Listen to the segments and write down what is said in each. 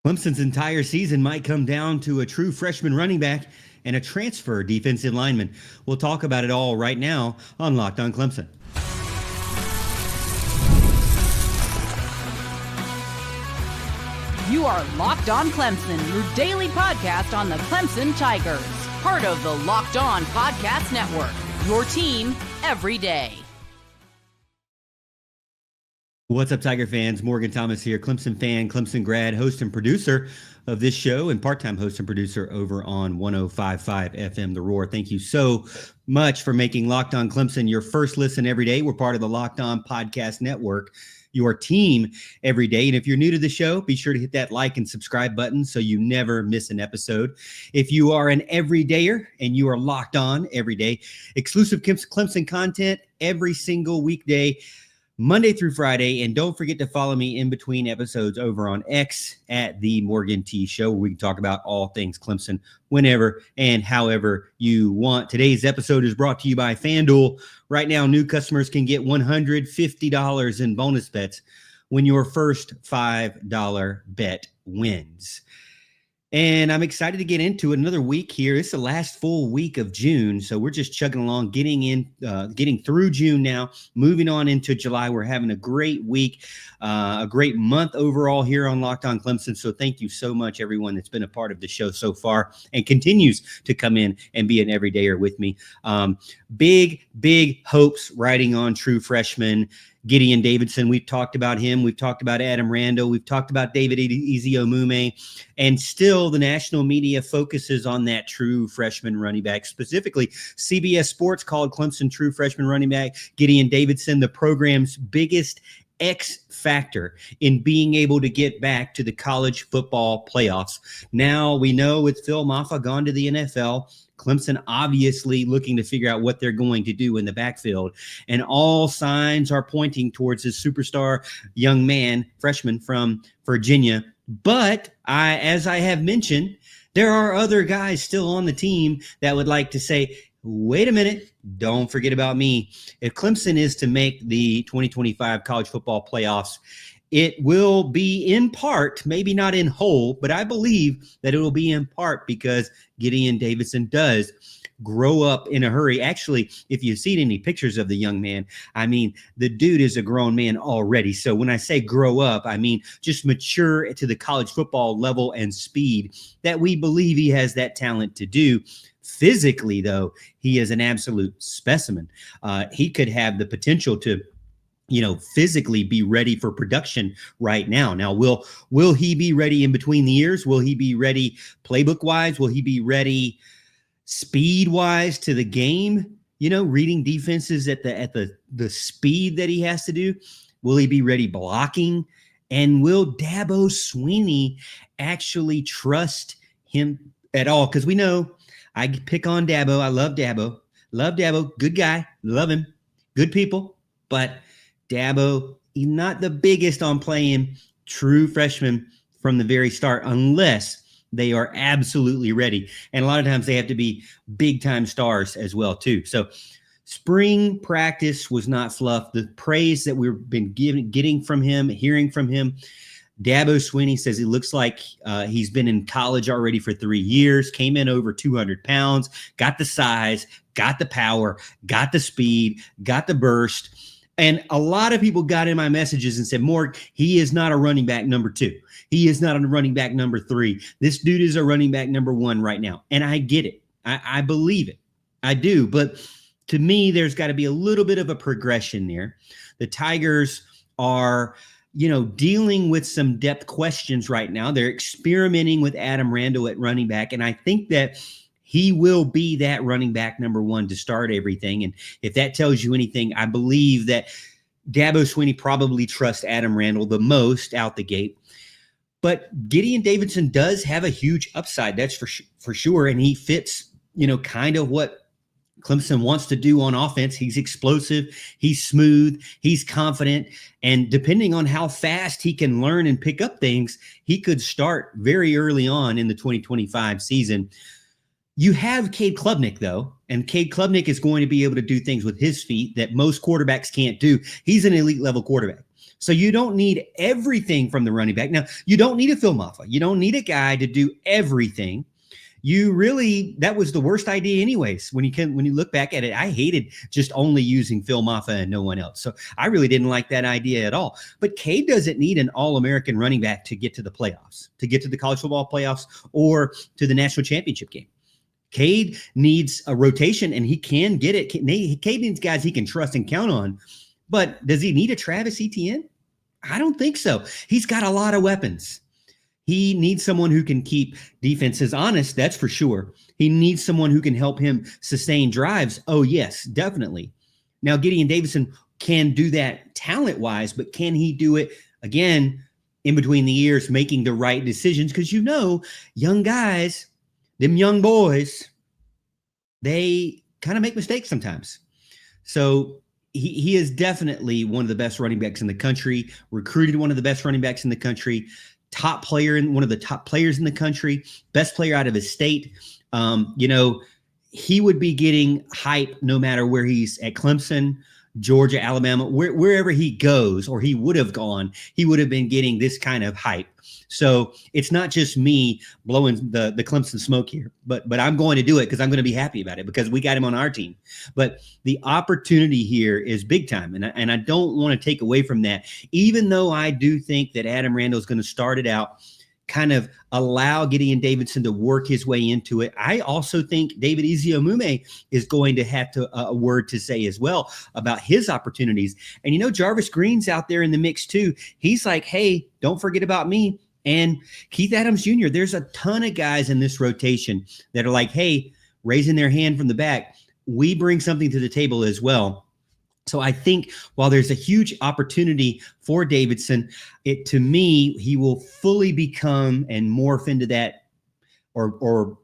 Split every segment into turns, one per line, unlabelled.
Clemson's entire season might come down to a true freshman running back and a transfer defensive lineman. We'll talk about it all right now on Locked on Clemson.
You are Locked on Clemson, your daily podcast on the Clemson Tigers. Part of the Locked on Podcast Network, your team every day.
What's up, Tiger fans? Morgan Thomas here, Clemson fan, Clemson grad, host and producer of this show, and part-time host and producer over on 105.5 FM The Roar. Thank you so much for making Locked on Clemson your first listen every day. We're part of the Locked on Podcast Network, your team every day. And if you're new to the show, be sure to hit that like and subscribe button so you never miss an episode. If you are an everydayer and you are locked on every day, exclusive Clemson content every single weekday, Monday through Friday. And don't forget to follow me in between episodes over on X at The Morgan T Show, where we can talk about all things Clemson whenever and however you want. Today's episode is brought to you by FanDuel. Right now, new customers can get $150 in bonus bets when your first $5 bet wins. And I'm excited to get into another week here. It's the last full week of June, so we're just chugging along, getting through June now, moving on into July. We're having a great week, a great month overall here on Locked on Clemson. So thank you so much, everyone that's been a part of the show so far and continues to come in and be an everydayer with me. Big hopes riding on true freshman Gideon Davidson. We've talked about him. We've talked about Adam Randall. We've talked about David Eziomume. And still the national media focuses on that true freshman running back. Specifically, CBS Sports called Clemson true freshman running back Gideon Davidson the program's biggest X factor in being able to get back to the college football playoffs. Now we know with Phil Maffa gone to the NFL, Clemson obviously looking to figure out what they're going to do in the backfield. And all signs are pointing towards this superstar young man, freshman from Virginia. But as I have mentioned, there are other guys still on the team that would like to say, wait a minute, don't forget about me. If Clemson is to make the 2025 college football playoffs, it will be in part, maybe not in whole, but I believe that it will be in part because Gideon Davidson does grow up in a hurry. Actually, if you've seen any pictures of the young man, I mean, the dude is a grown man already. So when I say grow up, I mean just mature to the college football level and speed that we believe he has that talent to do. Physically, though, he is an absolute specimen. He could have the potential to physically be ready for production right now. Now, will he be ready in between the years? Will he be ready playbook wise? Will he be ready speed wise to the game? Reading defenses at the speed that he has to do. Will he be ready blocking? And will Dabo Swinney actually trust him at all? Because we know I pick on Dabo. I love Dabo. Love Dabo. Good guy. Love him. Good people. But Dabo, he's not the biggest on playing true freshmen from the very start unless they are absolutely ready. And a lot of times they have to be big-time stars as well, too. So spring practice was not fluff. The praise that we've been getting from him, hearing from him, Dabo Swinney says he looks like he's been in college already for 3 years, came in over 200 pounds, got the size, got the power, got the speed, got the burst. And a lot of people got in my messages and said, Morg, he is not a running back number 2. He is not a running back number 3. This dude is a running back number 1 right now. And I get it. I believe it. I do. But to me, there's got to be a little bit of a progression there. The Tigers are, dealing with some depth questions right now. They're experimenting with Adam Randall at running back. And I think that he will be that running back number 1 to start everything. And if that tells you anything, I believe that Dabo Swinney probably trusts Adam Randall the most out the gate. But Gideon Davidson does have a huge upside. That's for sure. And he fits, kind of what Clemson wants to do on offense. He's explosive. He's smooth. He's confident. And depending on how fast he can learn and pick up things, he could start very early on in the 2025 season. You have Cade Klubnik, though, and Cade Klubnik is going to be able to do things with his feet that most quarterbacks can't do. He's an elite level quarterback. So you don't need everything from the running back. Now, you don't need a Phil Maffa. You don't need a guy to do everything. That was the worst idea anyways. When you look back at it, I hated just only using Phil Maffa and no one else. So I really didn't like that idea at all. But Cade doesn't need an All-American running back to get to the playoffs, to get to the college football playoffs or to the national championship game. Cade needs a rotation, and he can get it. Cade needs guys he can trust and count on. But does he need a Travis Etienne? I don't think so. He's got a lot of weapons. He needs someone who can keep defenses honest, that's for sure. He needs someone who can help him sustain drives. Oh, yes, definitely. Now, Gideon Davidson can do that talent-wise, but can he do it, again, in between the ears, making the right decisions? Because young guys, them young boys, they kind of make mistakes sometimes. So he is definitely one of the best running backs in the country, recruited one of the best running backs in the country, top player and one of the top players in the country, best player out of his state. He would be getting hype no matter where he's at. Clemson, Georgia, Alabama, wherever he goes, or he would have gone, he would have been getting this kind of hype. So it's not just me blowing the Clemson smoke here, but I'm going to do it because I'm going to be happy about it because we got him on our team. But the opportunity here is big time, and I don't want to take away from that, even though I do think that Adam Randall is going to start it out, kind of allow Gideon Davidson to work his way into it. I also think David Eziomume is going to have a word to say as well about his opportunities. And Jarvis Green's out there in the mix too. He's like, hey, don't forget about me. And Keith Adams Jr., there's a ton of guys in this rotation that are like, hey, raising their hand from the back, we bring something to the table as well. So I think while there's a huge opportunity for Davidson, to me, he will fully become and morph into that or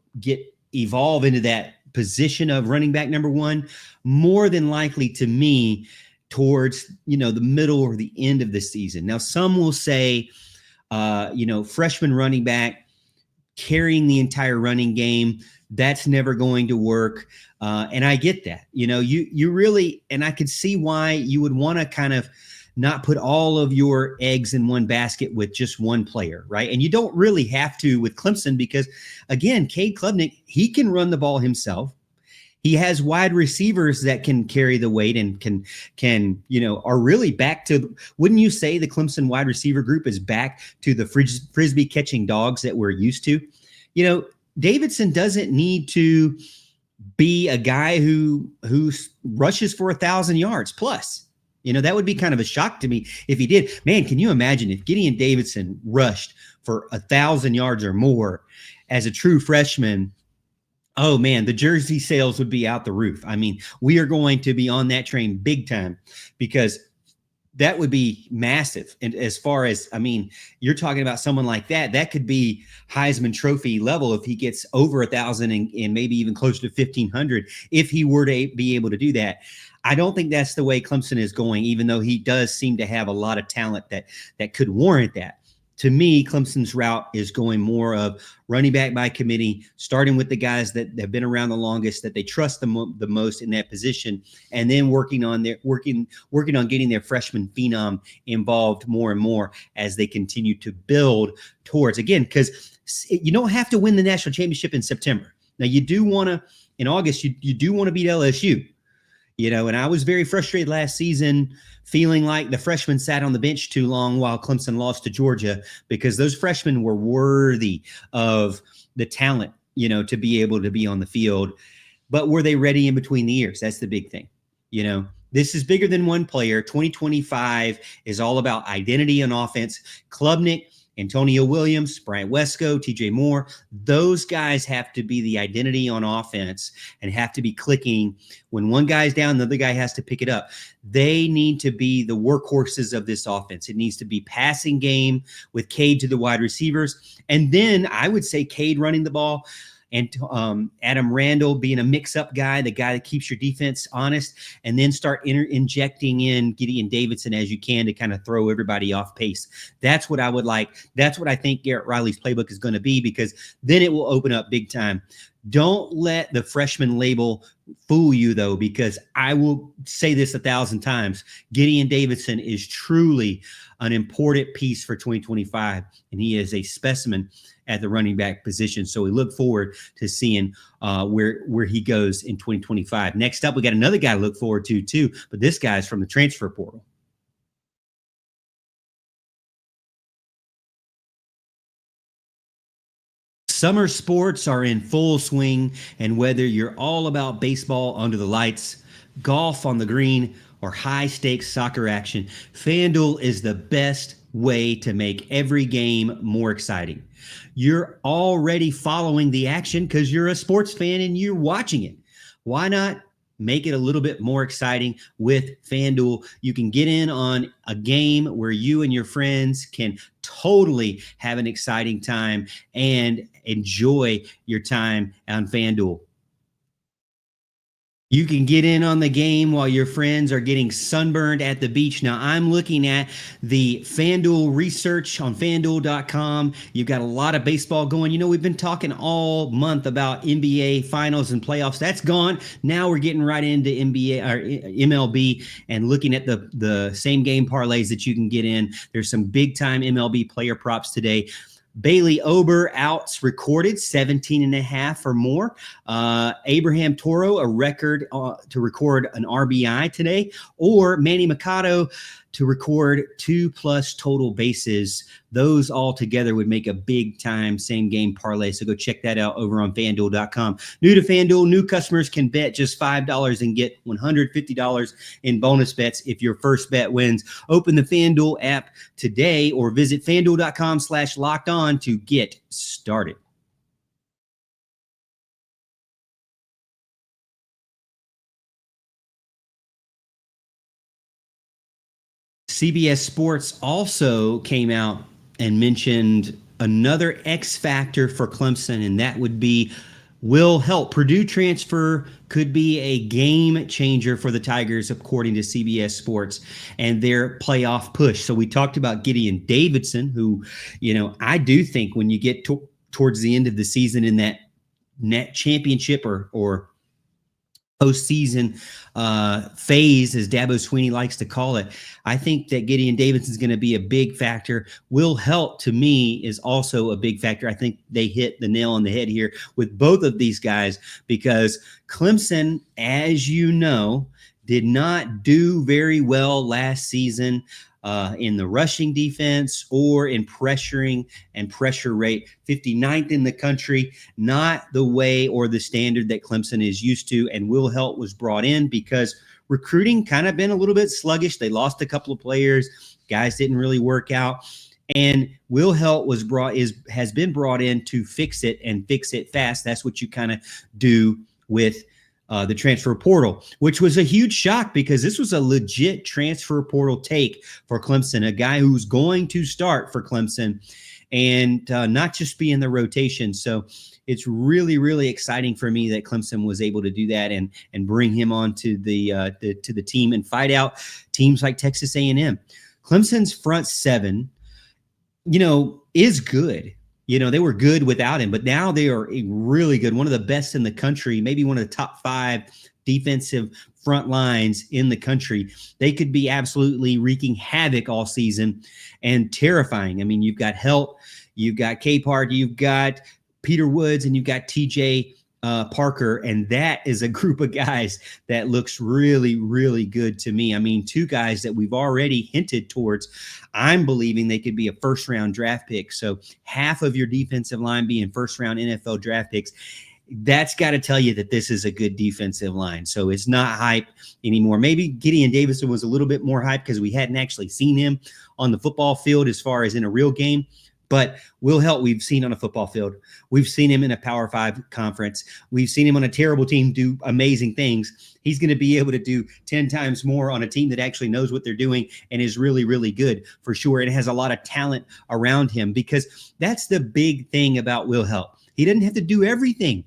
evolve into that position of running back number one, more than likely to me towards, the middle or the end of the season. Now, some will say, freshman running back carrying the entire running game, that's never going to work. And I get that, you really, and I could see why you would want to kind of not put all of your eggs in one basket with just one player, right? And you don't really have to with Clemson because, again, Cade Klubnik, he can run the ball himself. He has wide receivers that can carry the weight and can are really back to, wouldn't you say the Clemson wide receiver group is back to the Frisbee catching dogs that we're used to? Davidson doesn't need to be a guy who rushes for 1,000 yards plus. That would be kind of a shock to me if he did. Man, can you imagine if Gideon Davidson rushed for 1,000 yards or more as a true freshman? Oh, man, the jersey sales would be out the roof. I mean, we are going to be on that train big time because that would be massive. And as far as, you're talking about someone like that could be Heisman Trophy level if he gets over 1,000 and maybe even closer to 1,500 if he were to be able to do that. I don't think that's the way Clemson is going, even though he does seem to have a lot of talent that could warrant that. To me, Clemson's route is going more of running back by committee, starting with the guys that have been around the longest, that they trust the most in that position, and then working on getting their freshman phenom involved more and more as they continue to build towards, again, because you don't have to win the national championship in September. Now, you do want to, in August, you do want to beat LSU. And I was very frustrated last season feeling like the freshmen sat on the bench too long while Clemson lost to Georgia because those freshmen were worthy of the talent, to be able to be on the field. But were they ready in between the years? That's the big thing. This is bigger than one player. 2025 is all about identity on offense. Klubnik, Antonio Williams, Bryant Wesco, TJ Moore, those guys have to be the identity on offense and have to be clicking. When one guy's down, the other guy has to pick it up. They need to be the workhorses of this offense. It needs to be passing game with Cade to the wide receivers. And then I would say Cade running the ball and Adam Randall being a mix-up guy, the guy that keeps your defense honest, and then start injecting in Gideon Davidson as you can to kind of throw everybody off pace. That's what I would like. That's what I think Garrett Riley's playbook is going to be because then it will open up big time Don't let the freshman label fool you, though, because I will say this 1,000 times. Gideon Davidson is truly an important piece for 2025, and he is a specimen at the running back position. So we look forward to seeing where he goes in 2025. Next up, we got another guy to look forward to too, but this guy's from the transfer portal. Summer sports are in full swing, and whether you're all about baseball under the lights, golf on the green, or high-stakes soccer action, FanDuel is the best way to make every game more exciting. You're already following the action because you're a sports fan and you're watching it. Why not make it a little bit more exciting with FanDuel? You can get in on a game where you and your friends can totally have an exciting time and enjoy your time on FanDuel. You can get in on the game while your friends are getting sunburned at the beach. Now, I'm looking at the FanDuel research on FanDuel.com. You've got a lot of baseball going. You know, we've been talking all month about NBA finals and playoffs. That's gone. Now we're getting right into NBA or MLB and looking at the same game parlays that you can get in. There's some big time MLB player props today. Bailey Ober outs recorded 17.5 or more. Abraham Toro, a record to record an RBI today, or Manny Machado to record 2+ total bases. Those all together would make a big time same game parlay. So go check that out over on FanDuel.com. New to FanDuel, new customers can bet just $5 and get $150 in bonus bets if your first bet wins. Open the FanDuel app today or visit FanDuel.com/lockedon to get started. CBS Sports also came out and mentioned another X factor for Clemson, and that would be Will Heldt. Purdue transfer could be a game changer for the Tigers, according to CBS Sports, and their playoff push. So we talked about Gideon Davidson, who, you know, I do think when you get towards the end of the season in that net championship or postseason phase, as Dabo Swinney likes to call it, I think that Gideon Davidson is going to be a big factor. Will Heldt, to me, is also a big factor. I think they hit the nail on the head here with both of these guys because Clemson, as you know, did not do very well last season in the rushing defense or in pressuring and pressure rate. 59th in the country, not the way or the standard that Clemson is used to. And Will Heldt was brought in because recruiting kind of been a little bit sluggish. They lost a couple of players. Guys didn't really work out. And Will Heldt has been brought in to fix it and fix it fast. That's what you kind of do with the transfer portal, which was a huge shock because this was a legit transfer portal take for Clemson, a guy who's going to start for Clemson and not just be in the rotation. So it's really, really exciting for me that Clemson was able to do that and bring him on to the team and fight out teams like Texas A&M. Clemson's front seven, you know, is good. You know, they were good without him, but now they are really good. One of the best in the country, maybe one of the top 5 defensive front lines in the country. They could be absolutely wreaking havoc all season and terrifying. I mean, you've got Heldt, you've got Cade, you've got Peter Woods, and you've got TJ Parker, and that is a group of guys that looks really, really good to me. I mean, 2 guys that we've already hinted towards. I'm believing they could be a first-round draft pick. So half of your defensive line being first-round NFL draft picks, that's got to tell you that this is a good defensive line. So it's not hype anymore. Maybe Gideon Davidson was a little bit more hype because we hadn't actually seen him on the football field as far as in a real game. But Will Heldt, we've seen on a football field. We've seen him in a Power 5 conference. We've seen him on a terrible team do amazing things. He's going to be able to do 10 times more on a team that actually knows what they're doing and is really, really good for sure. It has a lot of talent around him because that's the big thing about Will Heldt. He doesn't have to do everything.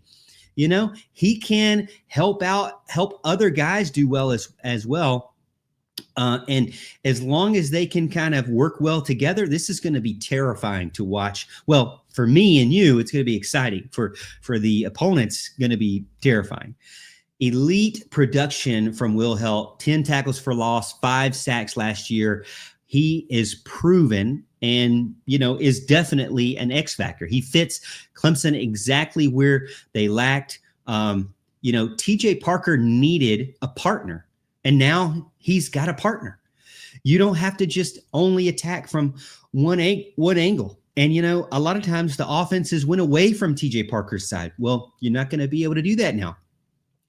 You know, he can help other guys do well as well. And as long as they can kind of work well together, this is going to be terrifying to watch. Well, for me and you, it's going to be exciting. For the opponents, going to be terrifying. Elite production from Will Heldt, 10 tackles for loss, 5 sacks last year. He is proven and, is definitely an X factor. He fits Clemson exactly where they lacked. TJ Parker needed a partner, and now he's got a partner. You don't have to just only attack from one angle. And, a lot of times the offenses went away from TJ Parker's side. Well, you're not going to be able to do that now.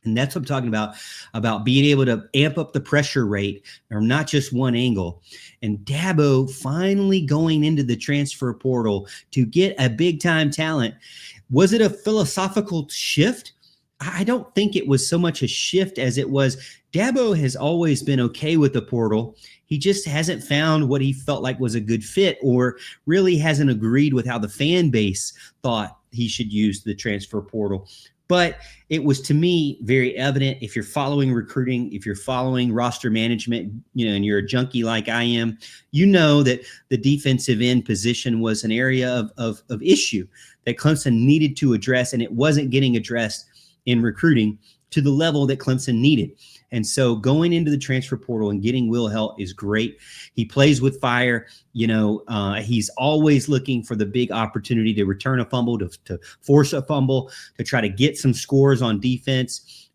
And that's what I'm talking about being able to amp up the pressure rate, or not just one angle. And Dabo finally going into the transfer portal to get a big-time talent. Was it a philosophical shift? I don't think it was so much a shift as it was Dabo has always been okay with the portal. He just hasn't found what he felt like was a good fit, or really hasn't agreed with how the fan base thought he should use the transfer portal. But it was, to me, very evident. If you're following recruiting, if you're following roster management, and you're a junkie like I am, that the defensive end position was an area of issue that Clemson needed to address, and it wasn't getting addressed in recruiting to the level that Clemson needed. And so going into the transfer portal and getting Will Heldt is great. He plays with fire. He's always looking for the big opportunity to return a fumble, to force a fumble, to try to get some scores on defense.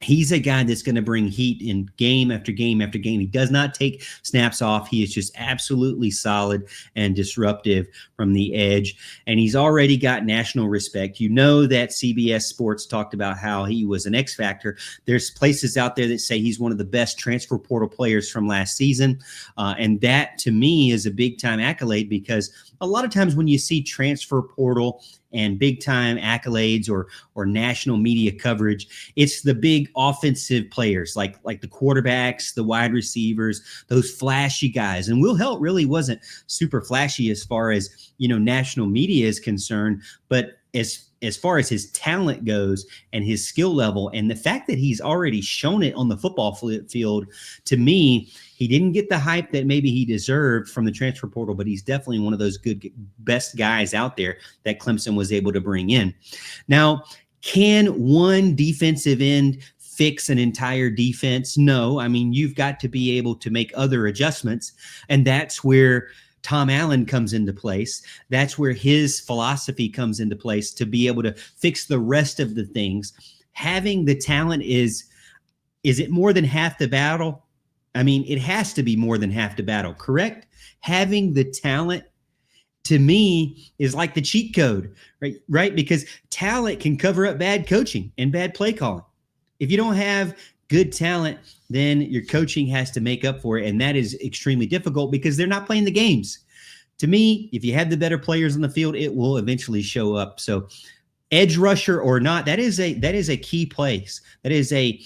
He's a guy that's going to bring heat in game after game after game. He does not take snaps off. He is just absolutely solid and disruptive from the edge. And he's already got national respect. That CBS Sports talked about how he was an X factor. There's places out there that say he's one of the best transfer portal players from last season. And that, to me, is a big-time accolade, because a lot of times when you see transfer portal and big-time accolades or national media coverage, it's the big offensive players like the quarterbacks, the wide receivers, those flashy guys. And Will Heldt really wasn't super flashy as far as, national media is concerned, but as far as his talent goes and his skill level, and the fact that he's already shown it on the football field, to me, he didn't get the hype that maybe he deserved from the transfer portal, but he's definitely one of those best guys out there that Clemson was able to bring in. Now, can one defensive end fix an entire defense? No. I mean, you've got to be able to make other adjustments, and that's where Tom Allen comes into place. That's where his philosophy comes into place, to be able to fix the rest of the things. Having the talent is it more than half the battle? I mean, it has to be more than half the battle, correct? Having the talent, to me, is like the cheat code, right? Because talent can cover up bad coaching and bad play calling. If you don't have good talent, then your coaching has to make up for it. And that is extremely difficult because they're not playing the games. To me, if you have the better players on the field, it will eventually show up. So edge rusher or not, that is a key place. That is a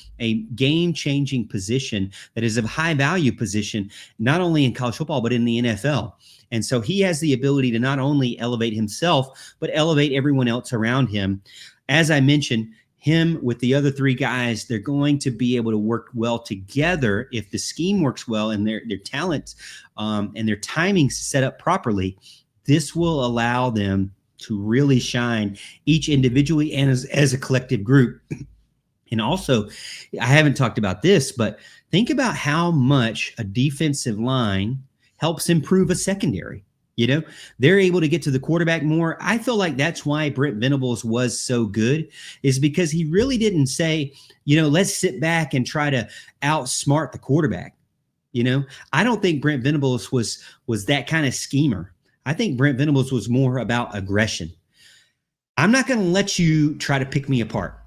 game-changing position. That is a high-value position, not only in college football, but in the NFL. And so he has the ability to not only elevate himself, but elevate everyone else around him. As I mentioned, him with the other three guys, they're going to be able to work well together if the scheme works well and their talent and their timing set up properly. This will allow them to really shine, each individually and as a collective group. And also, I haven't talked about this, but think about how much a defensive line helps improve a secondary. They're able to get to the quarterback more. I feel like that's why Brent Venables was so good, is because he really didn't say, let's sit back and try to outsmart the quarterback. I don't think Brent Venables was that kind of schemer. I think Brent Venables was more about aggression. I'm not going to let you try to pick me apart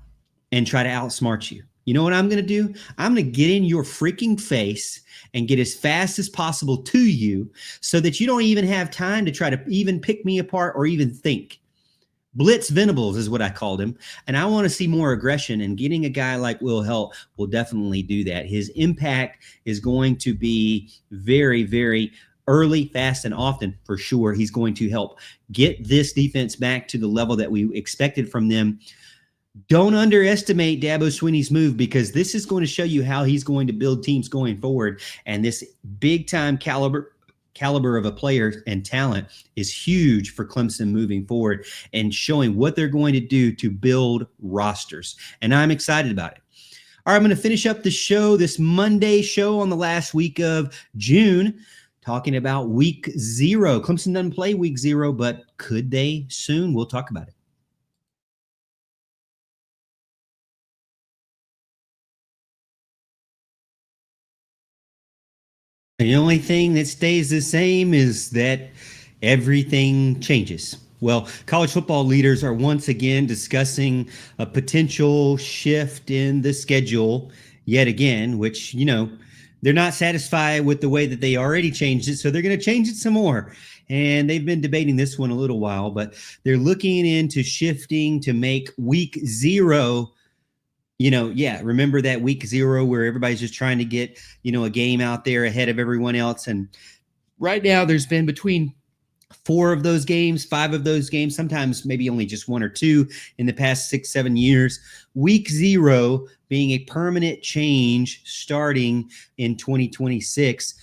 and try to outsmart you. You know what I'm going to do? I'm going to get in your freaking face and get as fast as possible to you so that you don't even have time to try to even pick me apart or even think. Blitz Venables is what I called him. And I want to see more aggression, and getting a guy like Will Heldt will definitely do that. His impact is going to be very, very early, fast, and often for sure. He's going to help get this defense back to the level that we expected from them Don't underestimate Dabo Swinney's move, because this is going to show you how he's going to build teams going forward. And this big time caliber of a player and talent is huge for Clemson moving forward and showing what they're going to do to build rosters. And I'm excited about it. All right, I'm going to finish up the show, this Monday show on the last week of June, talking about week 0. Clemson doesn't play week 0, but could they soon? We'll talk about it. The only thing that stays the same is that everything changes. Well, college football leaders are once again discussing a potential shift in the schedule yet again, which, they're not satisfied with the way that they already changed it, so they're going to change it some more. And they've been debating this one a little while, but they're looking into shifting to make week 0. Remember that week 0 where everybody's just trying to get, a game out there ahead of everyone else. And right now there's been between 4 of those games, 5 of those games, sometimes maybe only just 1 or 2 in the past 6-7 years. Week 0 being a permanent change starting in 2026.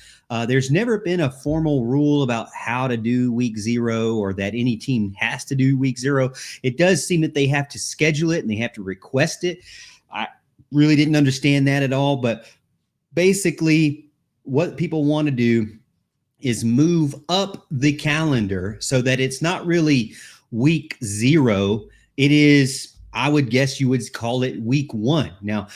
There's never been a formal rule about how to do week 0 or that any team has to do week 0. It does seem that they have to schedule it and they have to request it. I really didn't understand that at all, but basically what people want to do is move up the calendar so that it's not really week 0. It is, I would guess you would call it week 1. Now,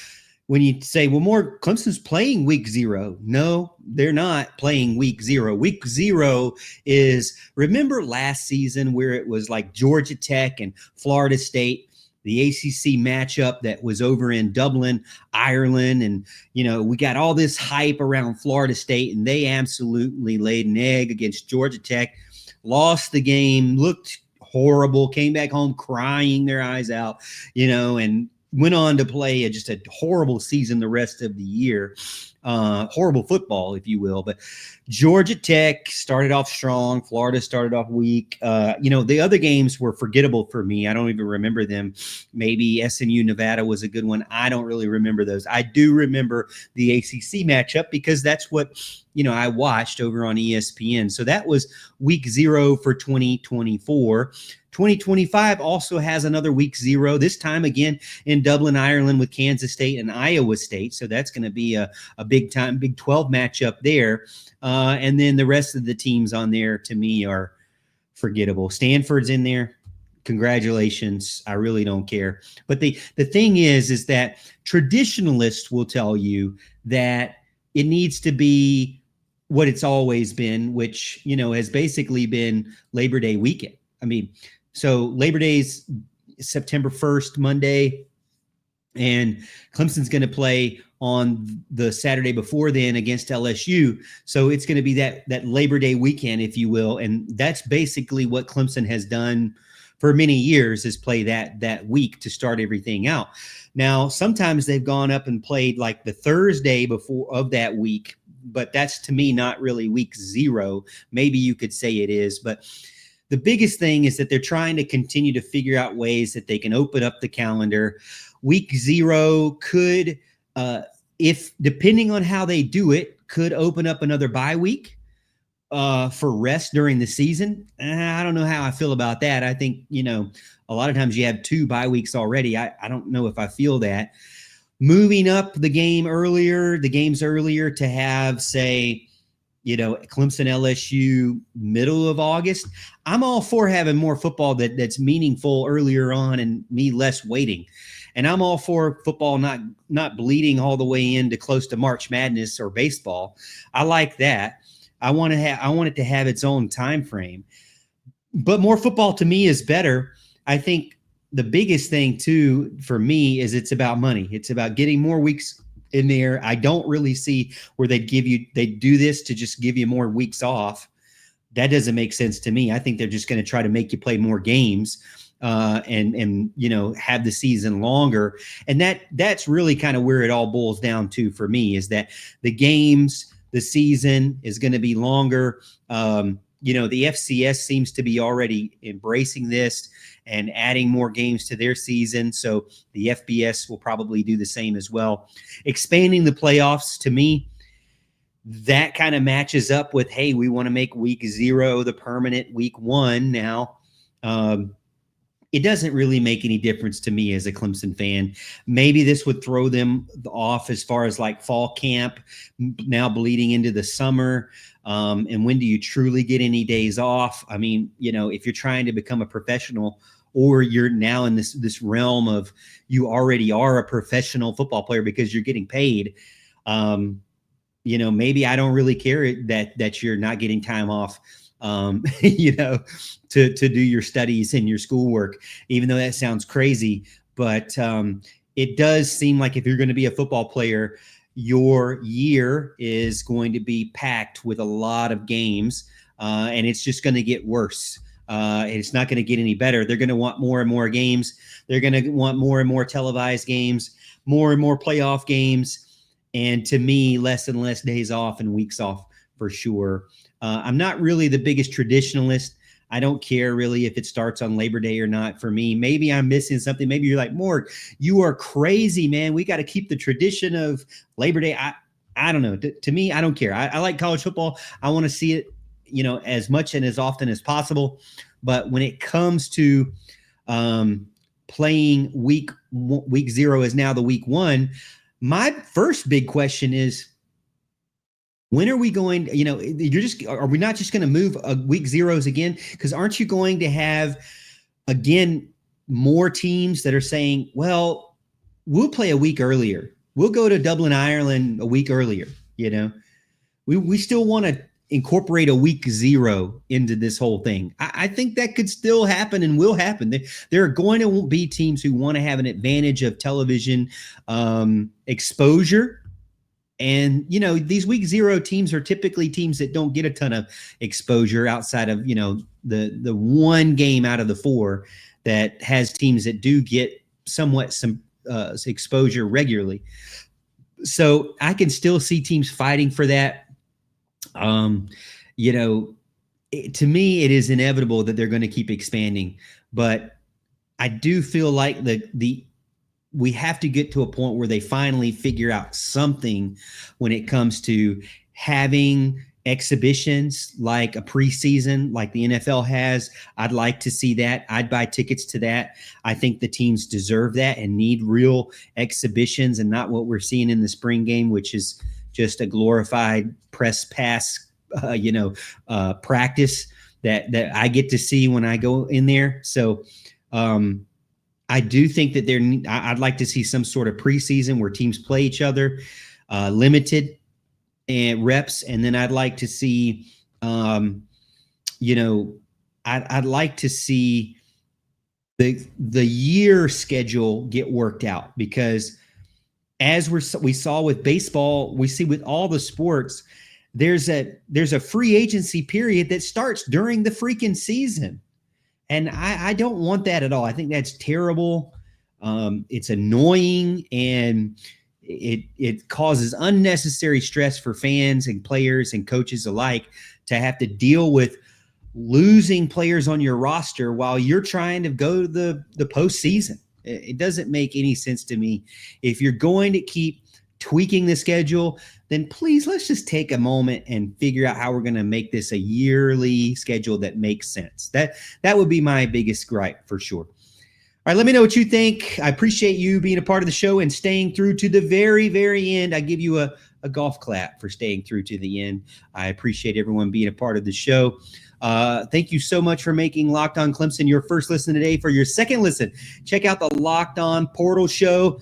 when you say, well, Clemson's playing week 0. No, they're not playing week 0. Week 0 is, remember last season where it was like Georgia Tech and Florida State, the ACC matchup that was over in Dublin, Ireland. And, we got all this hype around Florida State, and they absolutely laid an egg against Georgia Tech, lost the game, looked horrible, came back home crying their eyes out, and went on to play just a horrible season the rest of the year. Horrible football, if you will. But Georgia Tech started off strong. Florida started off weak. The other games were forgettable for me. I don't even remember them. Maybe SMU Nevada was a good one. I don't really remember those. I do remember the ACC matchup because that's what, I watched over on ESPN. So that was week 0 for 2024. 2025 also has another week 0, this time again in Dublin, Ireland with Kansas State and Iowa State. So that's going to be a big time, Big 12 matchup there. And then the rest of the teams on there to me are forgettable. Stanford's in there. Congratulations. I really don't care. But the thing is that traditionalists will tell you that it needs to be what it's always been, which, has basically been Labor Day weekend. So Labor Day's September 1st, Monday, and Clemson's going to play on the Saturday before then against LSU. So it's going to be that Labor Day weekend, if you will. And that's basically what Clemson has done for many years, is play that week to start everything out. Now, sometimes they've gone up and played like the Thursday before of that week, but that's to me not really week 0. Maybe you could say it is, but the biggest thing is that they're trying to continue to figure out ways that they can open up the calendar. Week 0 could, if depending on how they do it, could open up another bye week for rest during the season. I don't know how I feel about that. I think, a lot of times you have 2 bye weeks already. I don't know if I feel that. Moving up the games earlier to have, say, Clemson, LSU, middle of August. I'm all for having more football that's meaningful earlier on and me less waiting. And I'm all for football not bleeding all the way into close to March Madness or baseball. I like that. I want it to have its own time frame. But more football to me is better. I think the biggest thing too for me is it's about money. It's about getting more weeks in there. I don't really see where they do this to just give you more weeks off. That doesn't make sense to me. I think they're just going to try to make you play more games and have the season longer. And that's really kind of where it all boils down to for me, is that the season is going to be longer. The FCS seems to be already embracing this and adding more games to their season. So the FBS will probably do the same as well. Expanding the playoffs, to me, that kind of matches up with, hey, we want to make week 0 the permanent week 1 now. It doesn't really make any difference to me as a Clemson fan. Maybe this would throw them off as far as like fall camp now bleeding into the summer. And when do you truly get any days off? I mean, if you're trying to become a professional, or you're now in this realm of you already are a professional football player because you're getting paid, maybe I don't really care that you're not getting time off, to do your studies and your schoolwork, even though that sounds crazy. But it does seem like if you're going to be a football player, your year is going to be packed with a lot of games, and it's just going to get worse. It's not going to get any better. They're going to want more and more games. They're going to want more and more televised games, more and more playoff games. And to me, less and less days off and weeks off for sure. I'm not really the biggest traditionalist. I don't care really if it starts on Labor Day or not. For me, maybe I'm missing something. Maybe you're like, Morg, you are crazy, man. We got to keep the tradition of Labor Day. I don't know. To me, I don't care. I like college football. I want to see it, as much and as often as possible. But when it comes to playing week 0 is now the week 1, my first big question is, when are we going, are we not just going to move week 0s again? Because aren't you going to have, again, more teams that are saying, well, we'll play a week earlier. We'll go to Dublin, Ireland a week earlier. We still want to incorporate a week 0 into this whole thing. I think that could still happen and will happen. There are going to be teams who want to have an advantage of television exposure. And, these week 0 teams are typically teams that don't get a ton of exposure outside of, the one game out of the 4 that has teams that do get somewhat some exposure regularly. So I can still see teams fighting for that. To me, it is inevitable that they're going to keep expanding, but I do feel like we have to get to a point where they finally figure out something when it comes to having exhibitions like a preseason, like the NFL has. I'd like to see that. I'd buy tickets to that. I think the teams deserve that and need real exhibitions and not what we're seeing in the spring game, which is just a glorified press pass, practice that I get to see when I go in there. So, I do think that I'd like to see some sort of preseason where teams play each other, limited and reps. And then I'd like to see, I'd like to see the year schedule get worked out, because as we saw with baseball, we see with all the sports, there's a free agency period that starts during the freaking season. And I don't want that at all. I think that's terrible. It's annoying, and it causes unnecessary stress for fans and players and coaches alike to have to deal with losing players on your roster while you're trying to go to the postseason. It doesn't make any sense to me. If you're going to keep tweaking the schedule, then please let's just take a moment and figure out how we're going to make this a yearly schedule that makes sense. That would be my biggest gripe for sure. All right, let me know what you think. I appreciate you being a part of the show and staying through to the very, very end. I give you a golf clap for staying through to the end. I appreciate everyone being a part of the show. Thank you so much for making Locked On Clemson your first listen today. For your second listen, check out the Locked On Portal Show.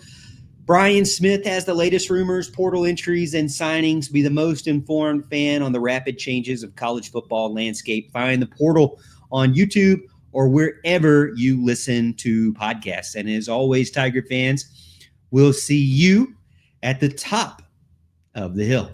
Brian Smith has the latest rumors, portal entries, and signings. Be the most informed fan on the rapid changes of college football landscape. Find the Portal on YouTube or wherever you listen to podcasts. And as always, Tiger fans, we'll see you at the top of the hill.